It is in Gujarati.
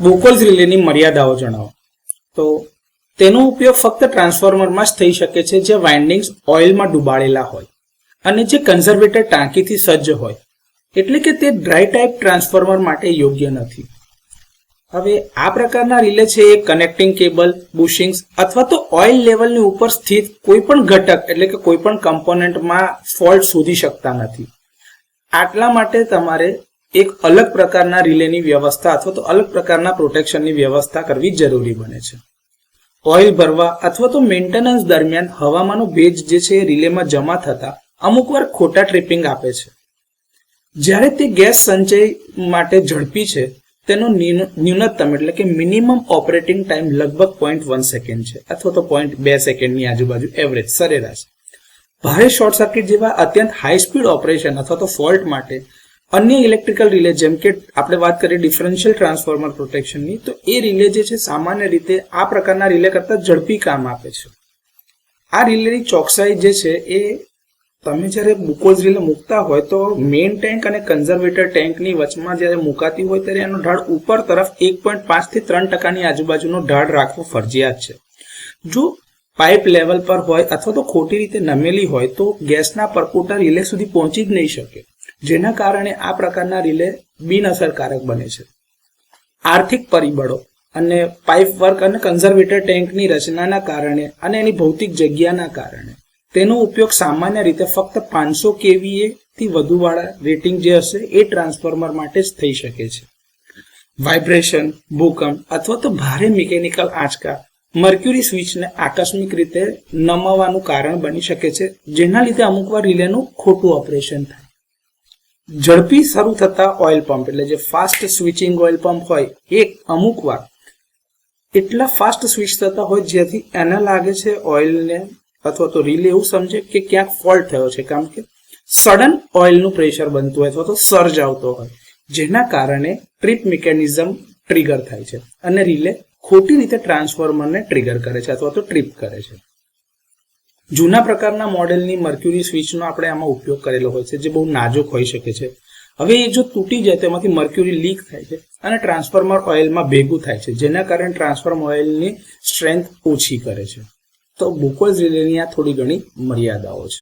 બુકોલ્સ રિલેની મર્યાદાઓ જણાવો. તો તેનો ઉપયોગ ફક્ત ટ્રાન્સફોર્મરમાં જ થઈ શકે છે જે વાઇન્ડિંગ્સ ઓઇલમાં ડુબાડેલા હોય અને જે કન્ઝર્વેટર ટાંકીથી સજ્જ હોય, એટલે કે તે ડ્રાય ટાઈપ ટ્રાન્સફોર્મર માટે યોગ્ય નથી. હવે આ પ્રકારના રિલે છે એ કનેક્ટિંગ કેબલ, બુશિંગ્સ અથવા તો ઓઇલ લેવલની ઉપર સ્થિત કોઈ પણ ઘટક એટલે કે કોઈ પણ કમ્પોનન્ટમાં ફોલ્ટ શોધી શકતા નથી. આટલા માટે તમારે એક અલગ પ્રકારના રિલેની વ્યવસ્થા અથવા તો અલગ પ્રકારના પ્રોટેક્શનની વ્યવસ્થા કરવી જરૂરી બને છે. ઓઇલ ભરવા અથવા તો મેન્ટેનન્સ દરમિયાન હવામાંનો ભેજ જે છે એ રિલેમાં જમા થતા અમુક વાર ખોટા ટ્રિપિંગ આપે છે. જ્યારે તે ગેસ સંચય માટે ઝડપી છે, તેનો ન્યૂનતમ એટલે કે મિનિમમ ઓપરેટિંગ ટાઈમ લગભગ 0.1 સેકન્ડ છે અથવા તો 0.2 સેકન્ડની આજુબાજુ એવરેજ સરેરાશ. ભારે શોર્ટ સર્કિટ જેવા અત્યંત હાઈ સ્પીડ ઓપરેશન અથવા તો ફોલ્ટ માટે અન્ય ઇલેક્ટ્રિકલ રિલે જેમ કે આપણે વાત કરીએ ડિફરન્શિયલ ટ્રાન્સફોર્મર પ્રોટેક્શનની, તો એ રિલે જે છે સામાન્ય રીતે આ પ્રકારના રિલે કરતાં ઝડપી કામ આપે છે. આ રિલેની ચોકસાઈ જે છે એ તમે જ્યારે બુકોલ્સ રિલે મૂકતા હોય તો મેઇન ટેન્ક અને કન્ઝર્વેટર ટેન્કની વચમાં જ્યારે મુકાતી હોય ત્યારે એનો ઢાળ ઉપર તરફ 1.5 થી 3% આજુબાજુનો ઢાળ રાખવો ફરજિયાત છે. જો પાઇપ લેવલ પર હોય અથવા તો ખોટી રીતે નમેલી હોય તો ગેસના પરપોટા રિલે સુધી પહોંચી જ નહીં શકે, જેના કારણે આ પ્રકારના રિલે બિનઅસરકારક બને છે. આર્થિક પરિબળો અને પાઇપ વર્ક અને કન્ઝર્વેટર ટેન્કની રચનાના કારણે અને એની ભૌતિક જગ્યાના કારણે તેનો ઉપયોગ સામાન્ય રીતે ફક્ત 500 kVA થી વધુવાળા રેટિંગ જે હશે એ ટ્રાન્સફોર્મર માટે જ થઈ શકે છે. વાઇબ્રેશન, ભૂકંપ અથવા તો ભારે મિકેનિકલ આંચકા મર્ક્યુરી સ્વિચને આકસ્મિક રીતે નમાવવાનું કારણ બની શકે છે, જેના લીધે અમુકવાર રિલેનું ખોટું ઓપરેશન થાય. ઝડપી શરૂ થતા ઓઇલ પંપ એટલે જે ફાસ્ટ સ્વિચિંગ ઓઇલ પંપ હોય એ અમુકવાર એટલા ફાસ્ટ સ્વિચ થતા હોય જેથી એને લાગે છે ઓઇલને અથવા તો રિલે એવું સમજે કે ક્યાંક ફોલ્ટ થયો છે, કારણ કે સડન ઓઇલનું પ્રેશર બનતું હોય અથવા તો સર્જ આવતો હોય, જેના કારણે ટ્રીપ મિકેનિઝમ ટ્રિગર થાય છે અને રિલે ખોટી રીતે ટ્રાન્સફોર્મરને ટ્રિગર કરે છે અથવા તો ટ્રીપ કરે છે. જૂના પ્રકારના મોડેલની મર્ક્યુરી સ્વિચનો આપણે આમાં ઉપયોગ કરેલો હોય છે, જે બહુ નાજુક હોઈ શકે છે. હવે એ જો તૂટી જાય તો એમાંથી મર્ક્યુરી લીક થાય છે અને ટ્રાન્સફોર્મર ઓઇલમાં ભેગું થાય છે, જેના કારણે ટ્રાન્સફોર્મર ઓઇલની સ્ટ્રેન્થ ઓછી કરે છે. તો બુકોલ્સ રિલેની આ થોડી ઘણી મર્યાદાઓ છે.